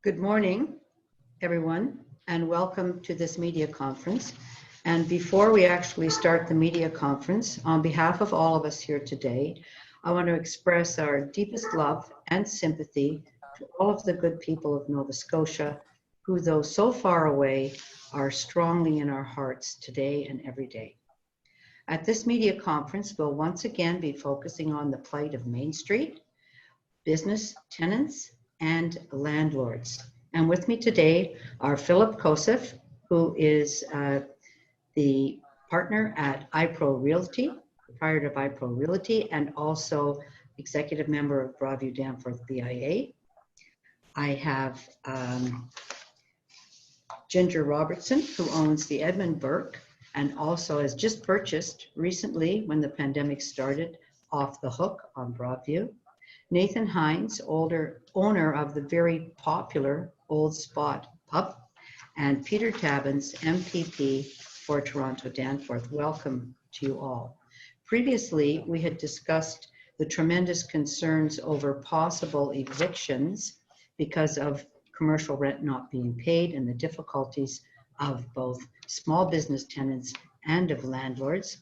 Good morning, everyone, and welcome to this media conference. And before we actually start the media conference, on behalf of all of us here today, I want to express our deepest love and sympathy to all of the good people of Nova Scotia, who, though so far away, are strongly in our hearts today and every day. At this media conference, we'll once again be focusing on the plight of Main Street, business tenants, and landlords. And with me today are Philip Kocev, who is the partner at iPro Realty, proprietor of iPro Realty, and also executive member of Broadview-Danforth BIA. I have Ginger Robertson, who owns the Edmund Burke, and also has just purchased recently, when the pandemic started, Off the Hook on Broadview. Nathan Hynes, owner of the very popular Auld Spot Pub, and Peter Tabuns, MPP for Toronto Danforth. Welcome to you all. Previously, we had discussed the tremendous concerns over possible evictions because of commercial rent not being paid and the difficulties of both small business tenants and of landlords.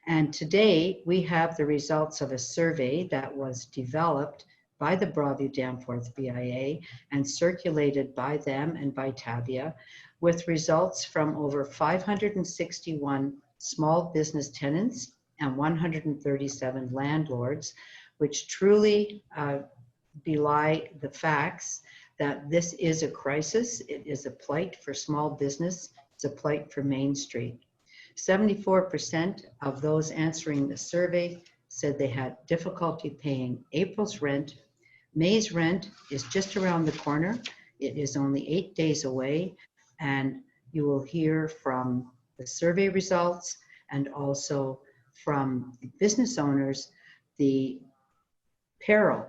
And today we have the results of a survey that was developed by the Broadview-Danforth BIA and circulated by them and by Tabia, with results from over 561 small business tenants and 137 landlords, which truly belie the facts that this is a crisis. It is a plight for small business. It's a plight for Main Street. 74% of those answering the survey said they had difficulty paying April's rent. May's rent is just around the corner. It is only 8 days away, and you will hear from the survey results and also from the business owners the peril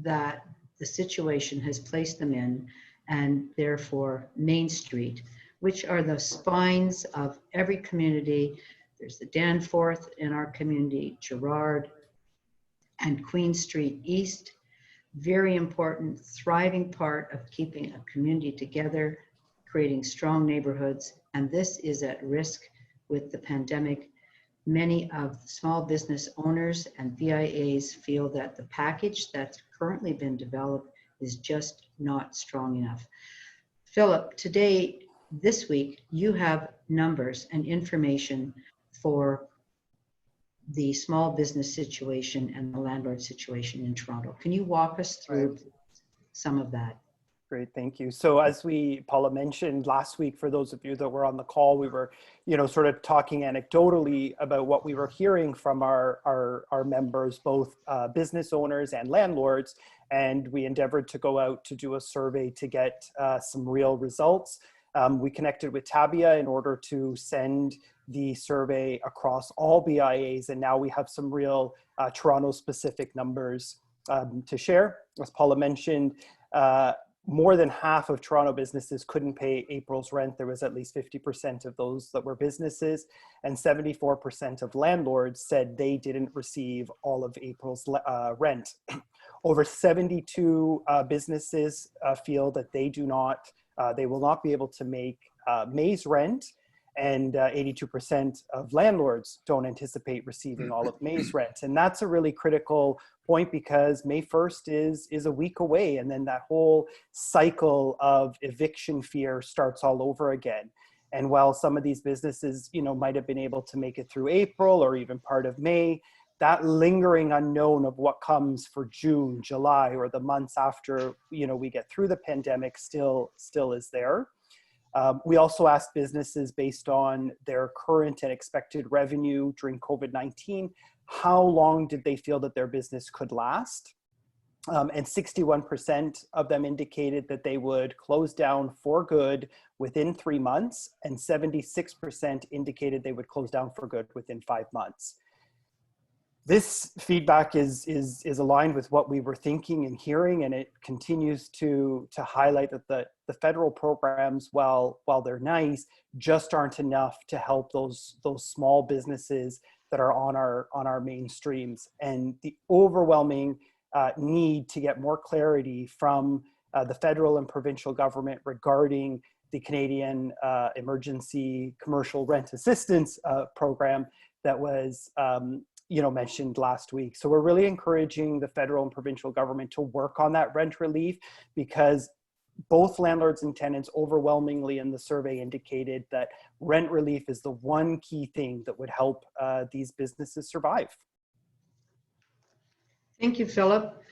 that the situation has placed them in, and therefore Main Street, which are the spines of every community. There's the Danforth in our community, Gerrard, and Queen Street East. Very important, thriving part of keeping a community together, creating strong neighborhoods, and this is at risk with the pandemic. Many of the small business owners and BIAs feel that the package that's currently been developed is just not strong enough. Philip, today, this week, you have numbers and information for the small business situation and the landlord situation in Toronto. Can you walk us through some of that? Great, thank you. So as Paula mentioned last week, for those of you that were on the call, we were, sort of talking anecdotally about what we were hearing from our members, both business owners and landlords, and we endeavored to go out to do a survey to get some real results. We connected with Tabia in order to send the survey across all BIAs, and now we have some real Toronto-specific numbers to share. As Paula mentioned, more than half of Toronto businesses couldn't pay April's rent. There was at least 50% of those that were businesses, and 74% of landlords said they didn't receive all of April's rent. Over 72 businesses feel that they will not be able to make May's rent, and 82% of landlords don't anticipate receiving all of May's rent. And that's a really critical point, because May 1st is a week away, and then that whole cycle of eviction fear starts all over again. And while some of these businesses, might have been able to make it through April or even part of May, that lingering unknown of what comes for June, July, or the months after, we get through the pandemic still is there. We also asked businesses, based on their current and expected revenue during COVID-19, how long did they feel that their business could last? And 61% of them indicated that they would close down for good within 3 months, and 76% indicated they would close down for good within 5 months. This feedback is aligned with what we were thinking and hearing, and it continues to highlight that the federal programs, while they're nice, just aren't enough to help those small businesses that are on our mainstreams, and the overwhelming need to get more clarity from the federal and provincial government regarding the Canadian Emergency Commercial Rent Assistance Program that was mentioned last week. So we're really encouraging the federal and provincial government to work on that rent relief, because both landlords and tenants overwhelmingly in the survey indicated that rent relief is the one key thing that would help these businesses survive. Thank you, Philip.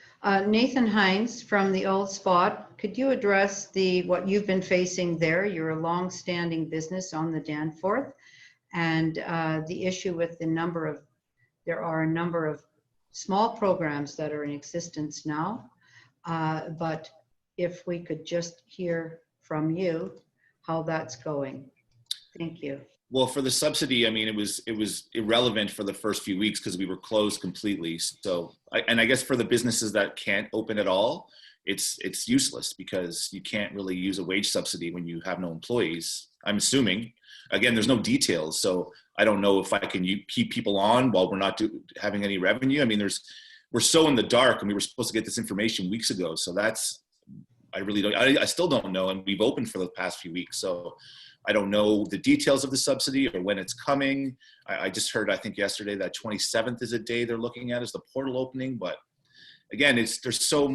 Nathan Hynes from the Auld Spot, could you address what you've been facing there? You're a long-standing business on the Danforth, and the issue with there are a number of small programs that are in existence now, but if we could just hear from you how that's going. Thank you. Well, for the subsidy, I mean, it was irrelevant for the first few weeks because we were closed completely. So, I guess for the businesses that can't open at all, it's useless because you can't really use a wage subsidy when you have no employees. I'm assuming. Again, there's no details, so I don't know if I can keep people on while we're not having any revenue. I mean, we're so in the dark, and we were supposed to get this information weeks ago. So I really don't. I still don't know, and we've opened for the past few weeks, so I don't know the details of the subsidy or when it's coming. I just heard, I think yesterday, that 27th is a day they're looking at as the portal opening. But again, there's so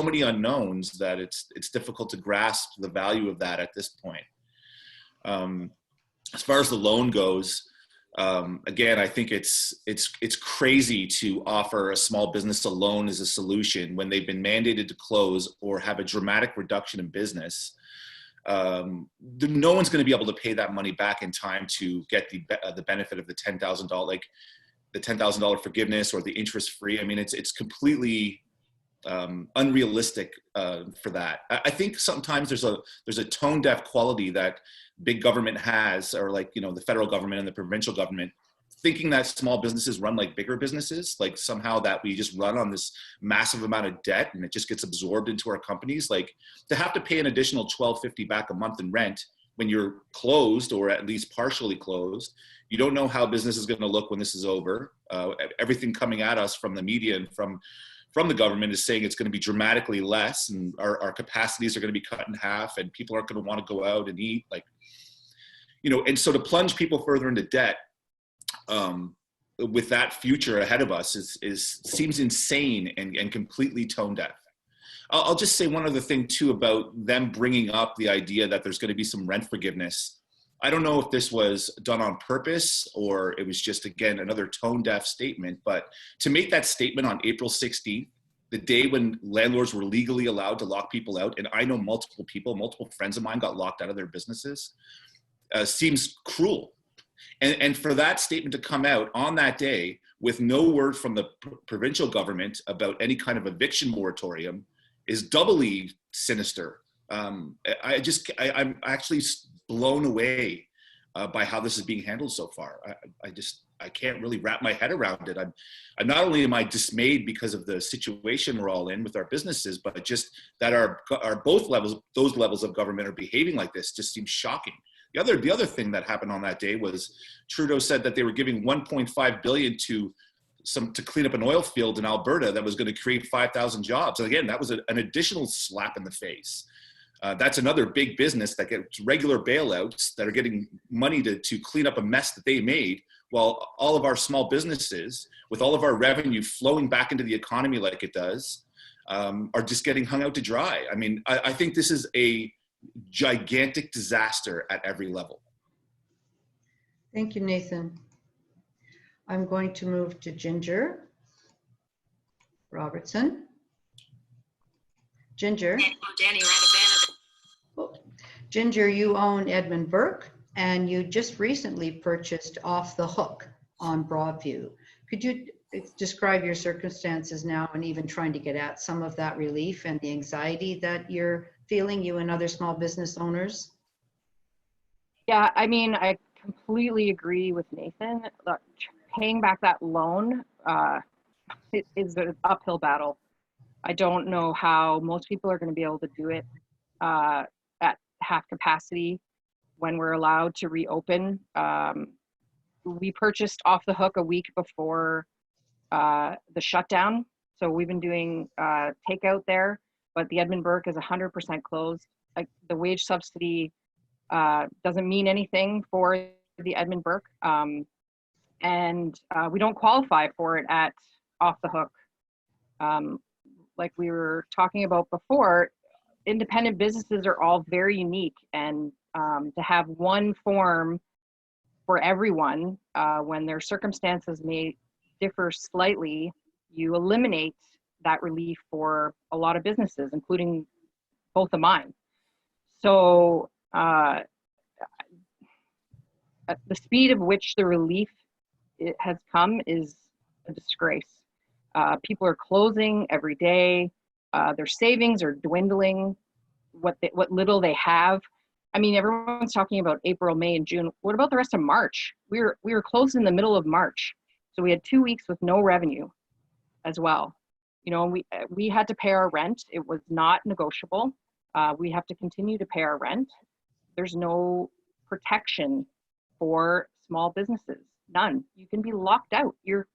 many unknowns that it's difficult to grasp the value of that at this point. As far as the loan goes, again, I think it's crazy to offer a small business a loan as a solution when they've been mandated to close or have a dramatic reduction in business. No one's going to be able to pay that money back in time to get the benefit of the $10,000, like the $10,000 forgiveness or the interest free. I mean, it's completely unrealistic for that. I think sometimes there's a tone deaf quality that big government has, or like, the federal government and the provincial government, thinking that small businesses run like bigger businesses, like somehow that we just run on this massive amount of debt and it just gets absorbed into our companies. Like, to have to pay an additional $1,250 back a month in rent when you're closed or at least partially closed, you don't know how business is going to look when this is over. Everything coming at us from the media and from the government is saying it's going to be dramatically less, and our capacities are going to be cut in half, and people aren't going to want to go out and eat, and so to plunge people further into debt with that future ahead of us seems insane and completely tone deaf. I'll just say one other thing too about them bringing up the idea that there's going to be some rent forgiveness. I don't know if this was done on purpose or it was just, again, another tone deaf statement, but to make that statement on April 16th, the day when landlords were legally allowed to lock people out, and I know multiple friends of mine got locked out of their businesses, seems cruel. And for that statement to come out on that day with no word from the provincial government about any kind of eviction moratorium is doubly sinister. I'm actually blown away by how this is being handled so far. I can't really wrap my head around it. I'm not only am I dismayed because of the situation we're all in with our businesses, but just that those levels of government are behaving like this just seems shocking. The other thing that happened on that day was Trudeau said that they were giving $1.5 billion to clean up an oil field in Alberta that was going to create 5,000 jobs. And again, that was an additional slap in the face. That's another big business that gets regular bailouts that are getting money to clean up a mess that they made, while all of our small businesses, with all of our revenue flowing back into the economy like it does, are just getting hung out to dry. I mean, I think this is a gigantic disaster at every level. Thank you, Nathan. I'm going to move to Ginger Robertson. Ginger. Ginger, you own Edmund Burke, and you just recently purchased Off the Hook on Broadview. Could you describe your circumstances now and even trying to get at some of that relief and the anxiety that you're feeling, you and other small business owners? Yeah, I mean, I completely agree with Nathan. Look, paying back that loan it is an uphill battle. I don't know how most people are going to be able to do it at half capacity when we're allowed to reopen. We purchased off the hook a week before the shutdown. So we've been doing takeout there, but the Edmund Burke is 100% closed. Like, the wage subsidy doesn't mean anything for the Edmund Burke. And we don't qualify for it at off the hook. Like we were talking about before, independent businesses are all very unique, and to have one form for everyone when their circumstances may differ slightly, you eliminate that relief for a lot of businesses, including both of mine. So at the speed of which the relief has come is a disgrace. People are closing every day. Their savings are dwindling. What little they have. I mean, everyone's talking about April, May, and June. What about the rest of March? We were closed in the middle of March, so we had 2 weeks with no revenue, as well. You know, we had to pay our rent. It was not negotiable. We have to continue to pay our rent. There's no protection for small businesses. None. You can be locked out. Your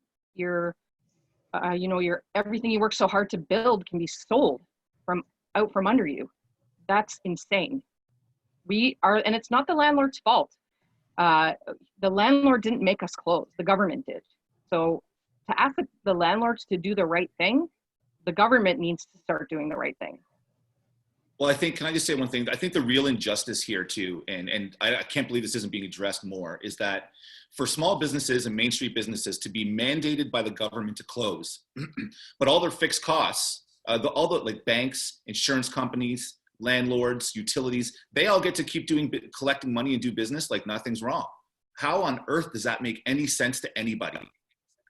everything you work so hard to build can be sold out from under you. That's insane. And it's not the landlord's fault. The landlord didn't make us close. The government did. So to ask the landlords to do the right thing, the government needs to start doing the right thing. Well, can I just say one thing? I think the real injustice here too, and I can't believe this isn't being addressed more, is that for small businesses and Main Street businesses to be mandated by the government to close, but all their fixed costs, all the like banks, insurance companies, landlords, utilities, they all get to keep collecting money and do business like nothing's wrong. How on earth does that make any sense to anybody?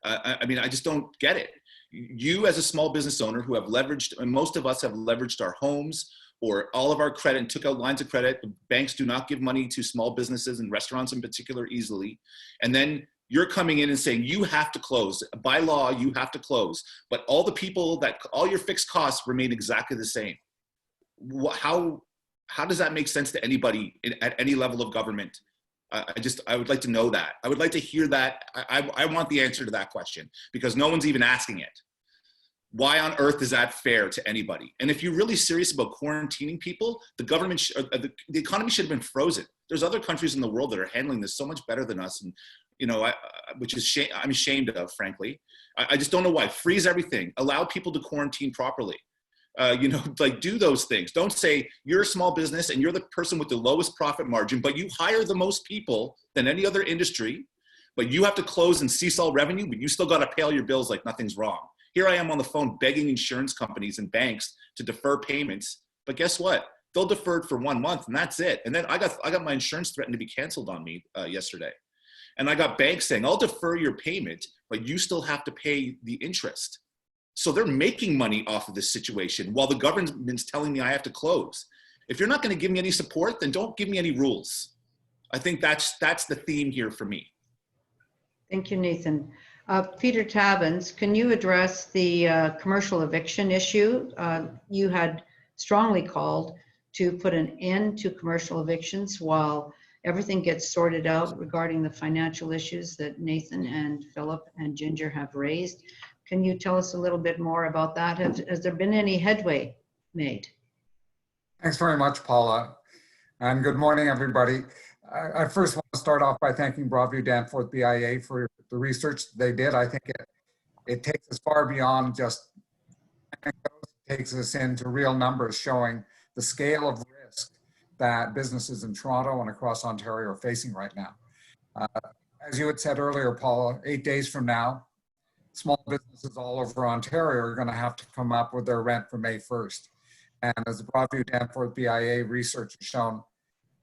I mean, I just don't get it. You as a small business owner who have leveraged, and most of us have leveraged our homes or all of our credit and took out lines of credit. Banks do not give money to small businesses and restaurants in particular easily. And then you're coming in and saying you have to close. By law, you have to close. But all your fixed costs remain exactly the same. How does that make sense to anybody at any level of government? I would like to know that. I would like to hear that. I want the answer to that question because no one's even asking it. Why on earth is that fair to anybody? And if you're really serious about quarantining people, the government, the economy should have been frozen. There's other countries in the world that are handling this so much better than us, and which is I'm ashamed of, frankly. I just don't know why. Freeze everything. Allow people to quarantine properly. Do those things. Don't say you're a small business and you're the person with the lowest profit margin, but you hire the most people than any other industry, but you have to close and cease all revenue, but you still got to pay all your bills like nothing's wrong. Here I am on the phone begging insurance companies and banks to defer payments, but guess what? They'll defer it for 1 month and that's it. And then I got my insurance threatened to be canceled on me yesterday. And I got banks saying, I'll defer your payment, but you still have to pay the interest. So they're making money off of this situation while the government's telling me I have to close. If you're not going to give me any support, then don't give me any rules. I think that's the theme here for me. Thank you, Nathan. Peter Tabuns, can you address the commercial eviction issue? You had strongly called to put an end to commercial evictions while everything gets sorted out regarding the financial issues that Nathan and Philip and Ginger have raised. Can you tell us a little bit more about that? Has there been any headway made? Thanks very much, Paula. And good morning, everybody. I first want to start off by thanking Broadview-Danforth BIA for the research they did. I think it takes us far beyond just anecdotes. It takes us into real numbers showing the scale of risk that businesses in Toronto and across Ontario are facing right now. As you had said earlier, Paula, 8 days from now, small businesses all over Ontario are going to have to come up with their rent for May 1st. And as the Broadview-Danforth BIA research has shown,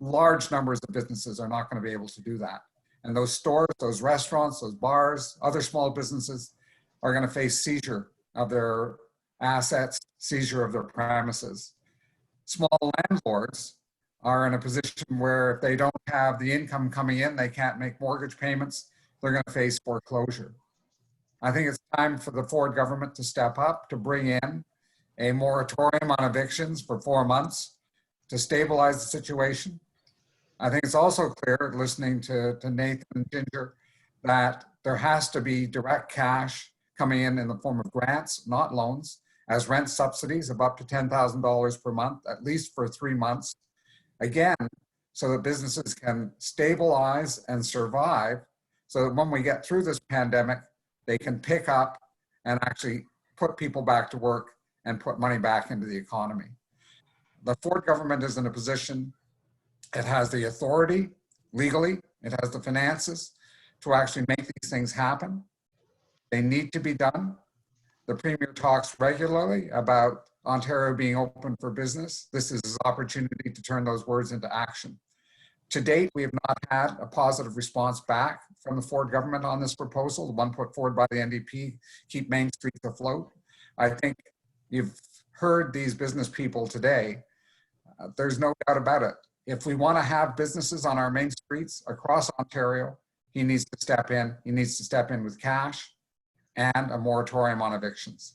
large numbers of businesses are not going to be able to do that. And those stores, those restaurants, those bars, other small businesses are going to face seizure of their assets, seizure of their premises. Small landlords are in a position where if they don't have the income coming in, they can't make mortgage payments, they're going to face foreclosure. I think it's time for the Ford government to step up, to bring in a moratorium on evictions for 4 months to stabilize the situation. I think it's also clear, listening to Nathan and Ginger, that there has to be direct cash coming in the form of grants, not loans, as rent subsidies of up to $10,000 per month, at least for 3 months. Again, so that businesses can stabilize and survive, so that when we get through this pandemic, they can pick up and actually put people back to work and put money back into the economy. The Ford government is in a position, it has the authority legally, it has the finances to actually make these things happen. They need to be done. The Premier talks regularly about Ontario being open for business. This is his opportunity to turn those words into action. To date, we have not had a positive response back from the Ford government on this proposal, the one put forward by the NDP, keep Main Streets afloat. I think you've heard these business people today. There's no doubt about it. If we want to have businesses on our main streets across Ontario, he needs to step in. He needs to step in with cash and a moratorium on evictions.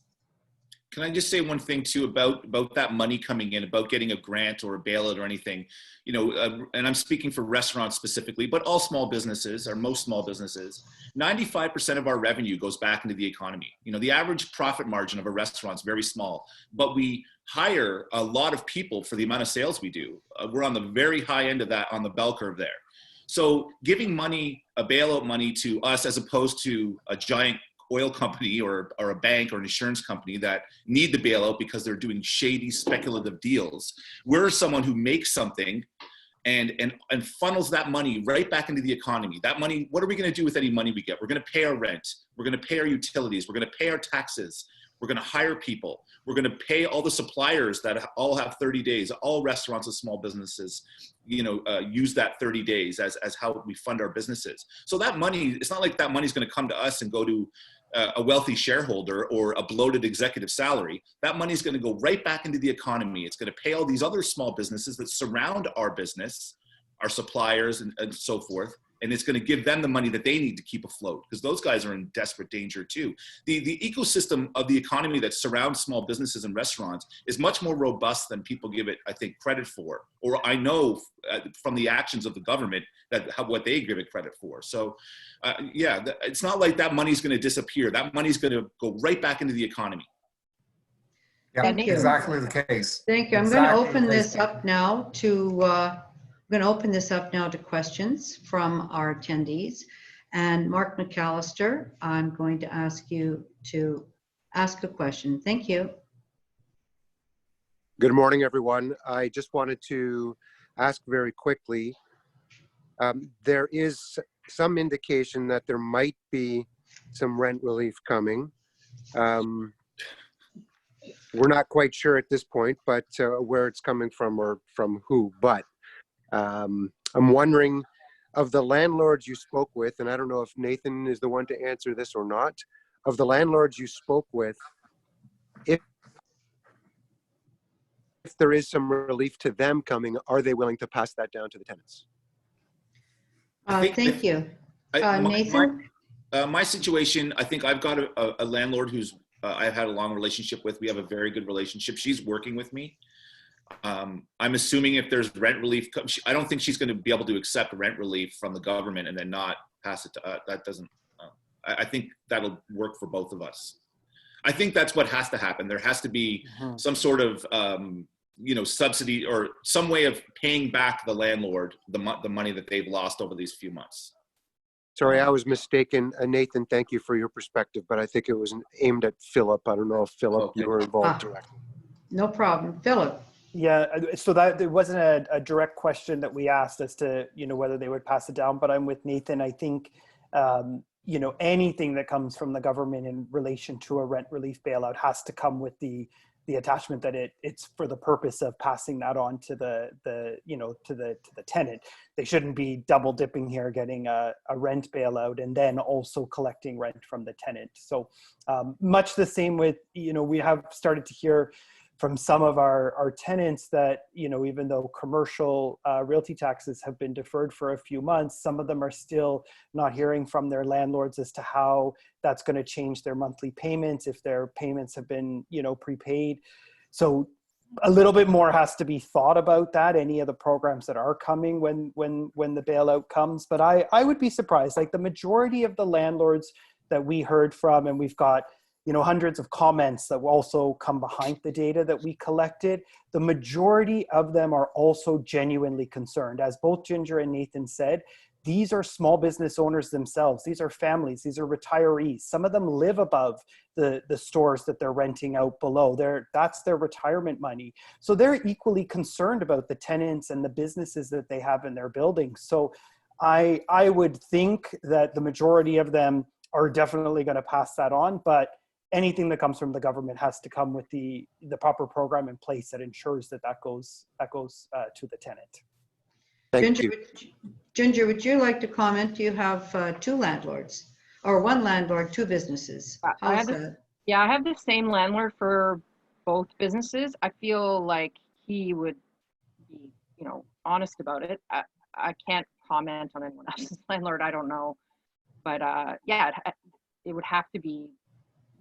Can I just say one thing too about that money coming in, about getting a grant or a bailout or anything, you know, and I'm speaking for restaurants specifically, but all small businesses, or most small businesses, 95% of our revenue goes back into the economy. You know, the average profit margin of a restaurant is very small, but we hire a lot of people for the amount of sales we do. We're on the very high end of that, on the bell curve there. So giving money, a bailout money to us, as opposed to a giant oil company or a bank or an insurance company that need the bailout because they're doing shady speculative deals. We're someone who makes something and funnels that money right back into the economy. That money, what are we going to do with any money we get? We're going to pay our rent. We're going to pay our utilities. We're going to pay our taxes. We're going to hire people. We're going to pay all the suppliers that all have 30 days. All restaurants and small businesses, you know, use that 30 days as how we fund our businesses. So that money, it's not like that money is going to come to us and go to a wealthy shareholder or a bloated executive salary. That money is going to go right back into the economy. It's going to pay all these other small businesses that surround our business, our suppliers and so forth. And it's going to give them the money that they need to keep afloat, because those guys are in desperate danger too. The ecosystem of the economy that surrounds small businesses and restaurants is much more robust than people give it, I think, credit for. Or I know from the actions of the government what they give it credit for. So yeah, it's not like that money's going to disappear. That money's going to go right back into the economy. Yeah, Thank you. exactly the case. Thank you. I'm Exactly going to open the case. this up now to questions from our attendees. And Mark McAllister, I'm going to ask you to ask a question. Thank you. Good morning, everyone. I just wanted to ask very quickly, there is some indication that there might be some rent relief coming. We're not quite sure at this point, but where it's coming from or from who, but I'm wondering, of the landlords you spoke with, and I don't know if Nathan is the one to answer this or not, of the landlords you spoke with, if there is some relief to them coming, are they willing to pass that down to the tenants? Thank you. Nathan? My situation, I think I've got a landlord who's I've had a long relationship with. We have a very good relationship. She's working with me. I'm assuming if there's rent relief, I don't think she's going to be able to accept rent relief from the government and then not pass it to us. That doesn't, I think that'll work for both of us. I think that's what has to happen. There has to be some sort of, you know, subsidy or some way of paying back the landlord the money that they've lost over these few months. Sorry, I was mistaken. Nathan, thank you for your perspective, but I think it was aimed at Philip. I don't know if Philip, you were involved directly. No problem. Philip? Yeah, so that there wasn't a direct question that we asked as to, you know, whether they would pass it down, but I'm with Nathan. I think, you know, anything that comes from the government in relation to a rent relief bailout has to come with the attachment that it's for the purpose of passing that on to the you know, to the tenant. They shouldn't be double dipping here, getting a rent bailout and then also collecting rent from the tenant. So much the same with, you know, we have started to hear from some of our tenants that, you know, even though commercial realty taxes have been deferred for a few months, some of them are still not hearing from their landlords as to how that's going to change their monthly payments if their payments have been, you know, prepaid. So a little bit more has to be thought about that, any of the programs that are coming when the bailout comes. But I would be surprised, like the majority of the landlords that we heard from, and we've got, you know, hundreds of comments that will also come behind the data that we collected, the majority of them are also genuinely concerned. As both Ginger and Nathan said, these are small business owners themselves. These are families. These are retirees. Some of them live above the stores that they're renting out below. That's their retirement money. So they're equally concerned about the tenants and the businesses that they have in their buildings. So I would think that the majority of them are definitely going to pass that on, but anything that comes from the government has to come with the proper program in place that ensures that goes to the tenant. Thank Ginger, you. Ginger, would you like to comment? Do you have two landlords, or one landlord, two businesses? I How's have that? Yeah, I have the same landlord for both businesses. I feel like he would be, you know, honest about it. I can't comment on anyone else's landlord. I don't know, but yeah, it would have to be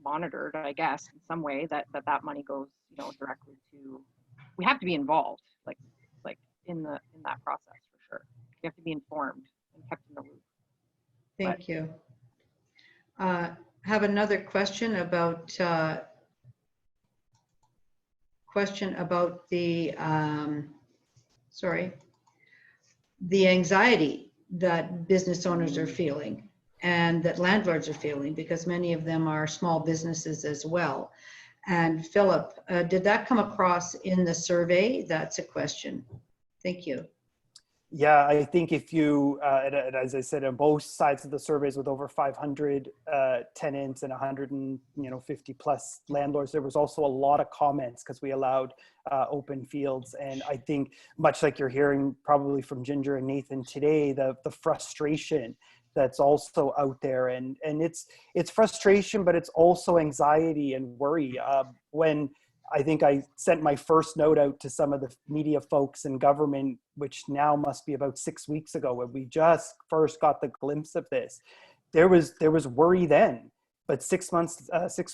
monitored, I guess, in some way that money goes, you know, directly to. We have to be involved, like in that process for sure. You have to be informed and kept in the loop. Thank you. Have another question about the the anxiety that business owners are feeling and that landlords are feeling, because many of them are small businesses as well. And Philip, did that come across in the survey? That's a question. Thank you. Yeah, I think if you, and as I said, on both sides of the surveys with over 500 tenants and 150 plus landlords, there was also a lot of comments because we allowed open fields. And I think much like you're hearing probably from Ginger and Nathan today, the frustration that's also out there. And it's frustration, but it's also anxiety and worry. When I think I sent my first note out to some of the media folks in government, which now must be about 6 weeks ago, when we just first got the glimpse of this. There was worry then, but 6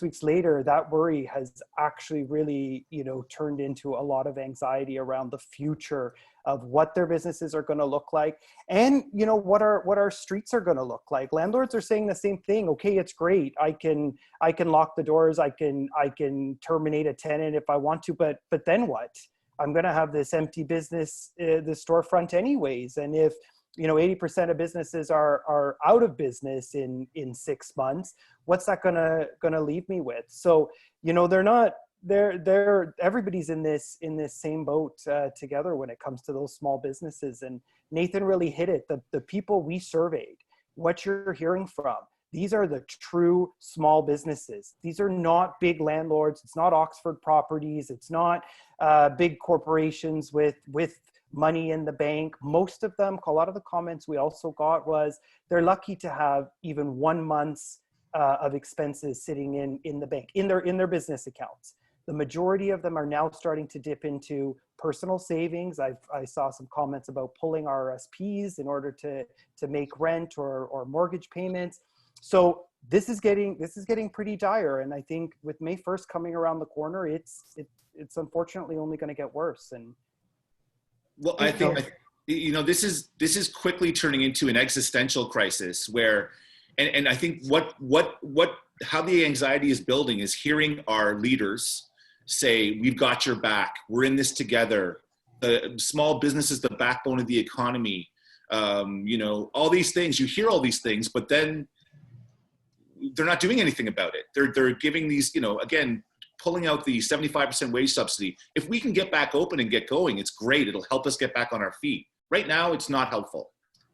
weeks later, that worry has actually really, you know, turned into a lot of anxiety around the future of what their businesses are going to look like, and you know what our streets are going to look like. Landlords are saying the same thing. Okay, it's great. I can lock the doors. I can terminate a tenant if I want to, but then what? I'm going to have this empty business, the storefront anyways. And if, you know, 80% of businesses are out of business in 6 months, what's that gonna leave me with? So, you know, everybody's in this same boat together when it comes to those small businesses. And Nathan really hit it. The people we surveyed, what you're hearing from, these are the true small businesses. These are not big landlords. It's not Oxford Properties. It's not big corporations with money in the bank. Most of them, a lot of the comments we also got was they're lucky to have even 1 month's of expenses sitting in the bank, in their business accounts. The majority of them are now starting to dip into personal savings. I saw some comments about pulling RSPs in order to make rent or mortgage payments. So this is getting pretty dire. And I think with May 1st coming around the corner, it's unfortunately only going to get worse. And well, I think, you know, this is quickly turning into an existential crisis where, and I think how the anxiety is building is hearing our leaders say, we've got your back. We're in this together. The small business is the backbone of the economy. You know, all these things, you hear all these things, but then they're not doing anything about it. They're giving these, you know, again, pulling out the 75% wage subsidy. If we can get back open and get going, it's great. It'll help us get back on our feet. Right now, it's not helpful,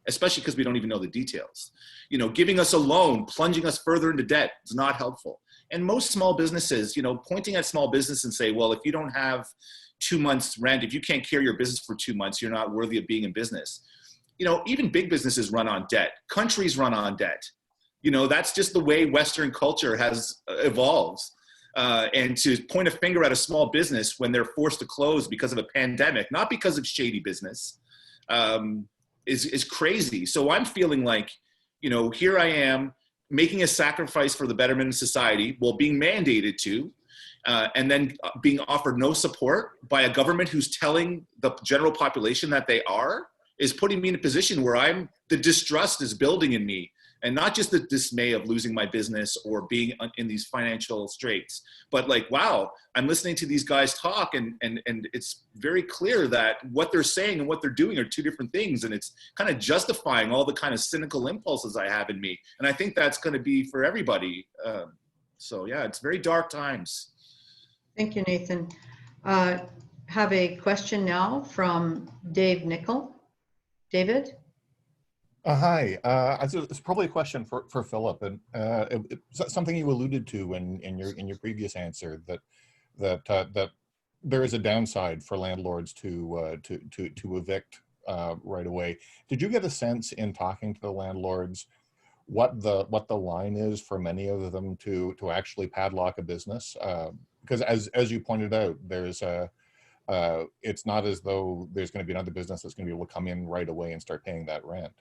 especially because we don't even know the details. You know, giving us a loan, plunging us further into debt is not helpful. And most small businesses, you know, pointing at small business and say, well, if you don't have 2 months rent, if you can't carry your business for 2 months, you're not worthy of being in business. You know, even big businesses run on debt. Countries run on debt. You know, that's just the way Western culture has evolved. And to point a finger at a small business when they're forced to close because of a pandemic, not because of shady business, is crazy. So I'm feeling like, here I am making a sacrifice for the betterment of society while being mandated to, and then being offered no support by a government who's telling the general population that they is putting me in a position where the distrust is building in me. And not just the dismay of losing my business or being in these financial straits, but like, wow, I'm listening to these guys talk and it's very clear that what they're saying and what they're doing are two different things. And it's kind of justifying all the kind of cynical impulses I have in me. And I think that's going to be for everybody. So yeah, it's very dark times. Thank you, Nathan. Have a question now from Dave Nickel. David? Hi, it's probably a question for Philip, and it's something you alluded to in your previous answer, that there is a downside for landlords to evict right away. Did you get a sense in talking to the landlords what the line is for many of them to actually padlock a business? Because as you pointed out, there's it's not as though there's going to be another business that's going to be able to come in right away and start paying that rent.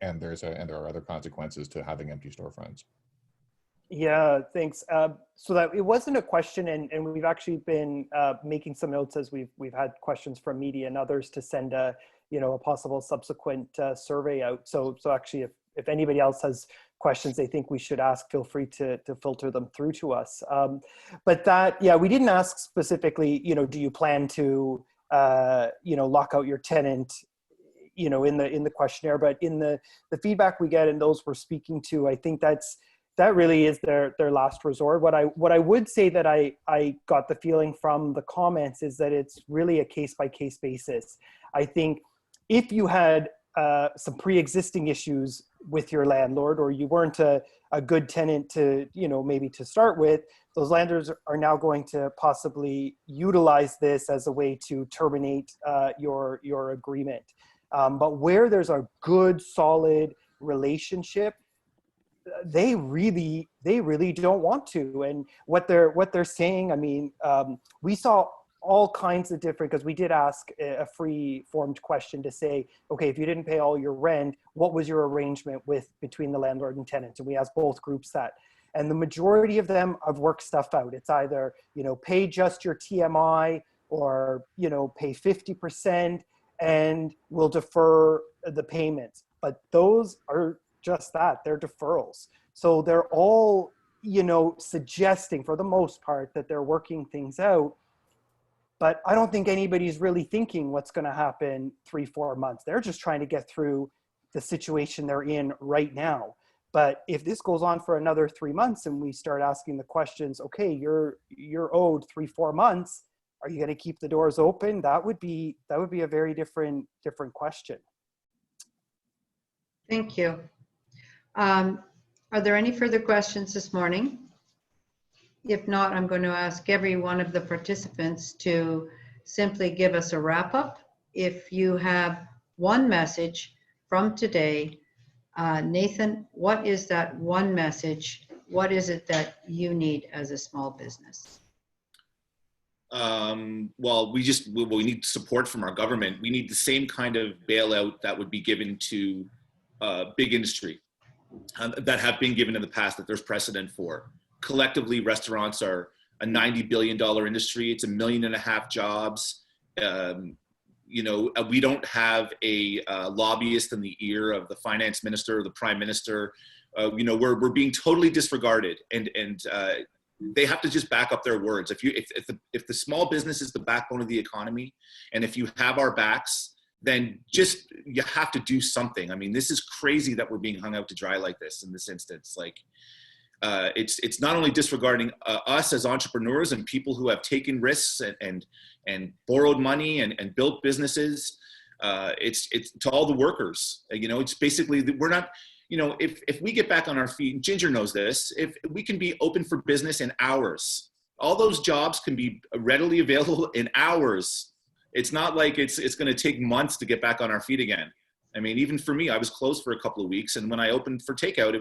And there are other consequences to having empty storefronts. Yeah, thanks. So that it wasn't a question, and we've actually been making some notes as we've had questions from media and others to send a possible subsequent survey out. So actually, if anybody else has questions they think we should ask, feel free to filter them through to us. But that, yeah, we didn't ask specifically, do you plan to lock out your tenant in the questionnaire, but in the feedback we get and those we're speaking to, I think that really is their last resort. What I would say that I got the feeling from the comments is that it's really a case-by-case basis. I think if you had some pre-existing issues with your landlord, or you weren't a good tenant to, maybe to start with, those landlords are now going to possibly utilize this as a way to terminate your agreement. But where there's a good, solid relationship, they really don't want to. And what they're saying, I mean, we saw all kinds of different, because we did ask a free-formed question to say, okay, if you didn't pay all your rent, what was your arrangement between the landlord and tenant? And we asked both groups that. And the majority of them have worked stuff out. It's either, pay just your TMI, or, pay 50%, and we'll defer the payments. But those are just that, they're deferrals. So they're all, suggesting for the most part that they're working things out. But I don't think anybody's really thinking what's going to happen 3-4 months. They're just trying to get through the situation they're in right now. But if this goes on for another 3 months and we start asking the questions, okay, you're owed 3-4 months, are you going to keep the doors open? That would be a very different question. Thank you. Are there any further questions this morning? If not, I'm going to ask every one of the participants to simply give us a wrap up. If you have one message from today, Nathan, what is that one message? What is it that you need as a small business? Well, we need support from our government. We need the same kind of bailout that would be given to big industry that have been given in the past, that there's precedent for. Collectively, restaurants are a $90 billion industry. It's 1.5 million jobs. We don't have a lobbyist in the ear of the finance minister or the prime minister. We're being totally disregarded, and they have to just back up their words. If the small business is the backbone of the economy, and if you have our backs, then you have to do something. I mean, this is crazy that we're being hung out to dry like this in this instance. Like, it's not only disregarding us as entrepreneurs and people who have taken risks and borrowed money and built businesses. It's to all the workers. It's basically we're not. If we get back on our feet, Ginger knows this. If we can be open for business in hours, all those jobs can be readily available in hours. It's not like it's going to take months to get back on our feet again. I mean, even for me, I was closed for a couple of weeks, and when I opened for takeout,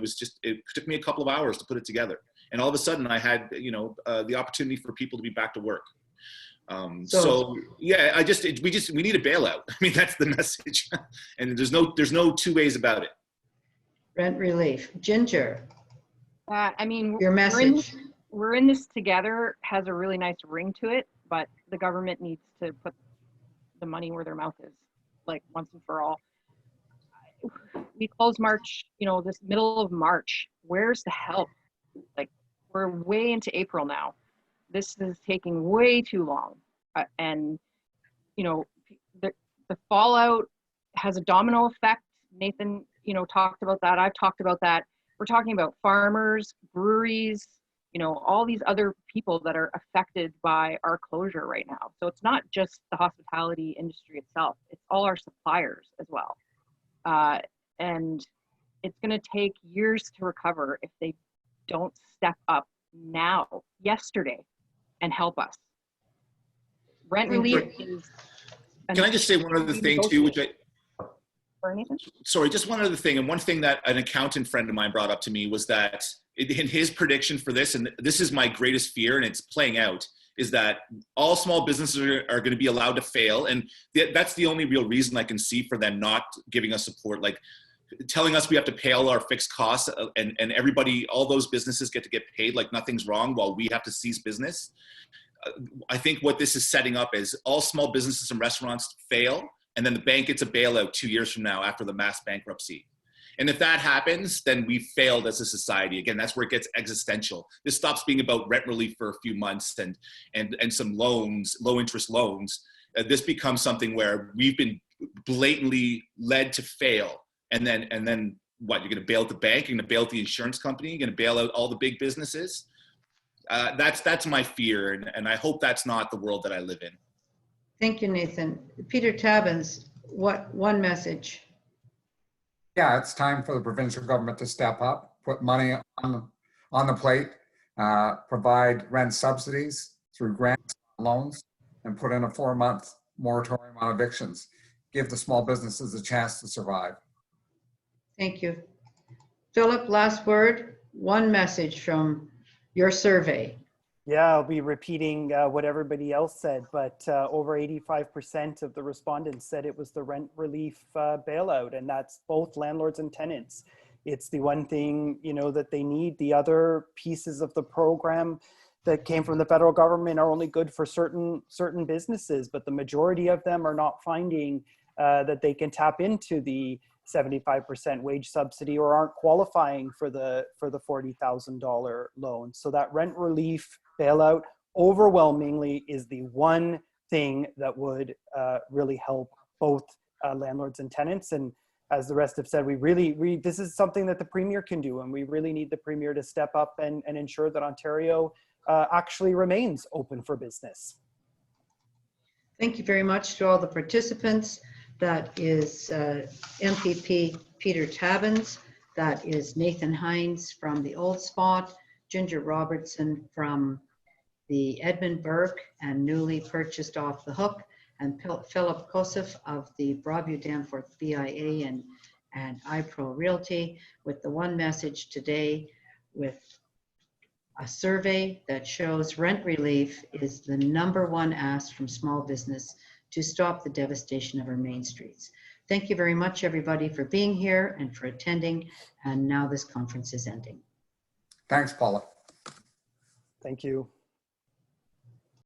it took me a couple of hours to put it together. And all of a sudden I had, the opportunity for people to be back to work. So yeah, we need a bailout. I mean, that's the message. And there's no two ways about it. Rent relief. Ginger, I mean, your message. we're in this together has a really nice ring to it, but the government needs to put the money where their mouth is, like once and for all. We close March, this middle of March. Where's the help? Like, we're way into April now. This is taking way too long. And, the fallout has a domino effect. Nathan, talked about that. I've talked about that. We're talking about farmers, breweries, all these other people that are affected by our closure right now. So it's not just the hospitality industry itself, it's all our suppliers as well. And it's going to take years to recover if they don't step up now, yesterday, and help us. Rent relief is... Can I just say one other thing too, sorry, just one other thing. And one thing that an accountant friend of mine brought up to me was that in his prediction for this, and this is my greatest fear, and it's playing out, is that all small businesses are going to be allowed to fail. And that's the only real reason I can see for them not giving us support, like telling us we have to pay all our fixed costs and everybody, all those businesses get to get paid like nothing's wrong while we have to cease business. I think what this is setting up is all small businesses and restaurants fail, and then the bank gets a bailout 2 years from now after the mass bankruptcy. And if that happens, then we've failed as a society. Again, that's where it gets existential. This stops being about rent relief for a few months and some loans, low interest loans. This becomes something where we've been blatantly led to fail. And then what? You're going to bail out the bank? You're going to bail out the insurance company? You're going to bail out all the big businesses? That's my fear, and I hope that's not the world that I live in. Thank you, Nathan. Peter Tabuns, one message? Yeah, it's time for the provincial government to step up, put money on the plate, provide rent subsidies through grants, loans, and put in a 4-month moratorium on evictions. Give the small businesses a chance to survive. Thank you. Philip, last word, one message from your survey. Yeah, I'll be repeating what everybody else said, but over 85% of the respondents said it was the rent relief bailout, and that's both landlords and tenants. It's the one thing, that they need. The other pieces of the program that came from the federal government are only good for certain businesses, but the majority of them are not finding that they can tap into the 75% wage subsidy or aren't qualifying for the $40,000 loan. So that rent relief bailout overwhelmingly is the one thing that would really help both landlords and tenants. And as the rest have said, this is something that the Premier can do, and we really need the Premier to step up and ensure that Ontario actually remains open for business. Thank you very much to all the participants. That is MPP Peter Tabuns. That is Nathan Hynes from the Auld Spot, Ginger Robertson from the Edmund, Burke, and newly purchased off the hook, and Philip Kocev of the Broadview-Danforth BIA and iPro Realty, with the one message today, with a survey that shows rent relief is the #1 ask from small business to stop the devastation of our main streets. Thank you very much, everybody, for being here and for attending. And now this conference is ending. Thanks, Paula. Thank you.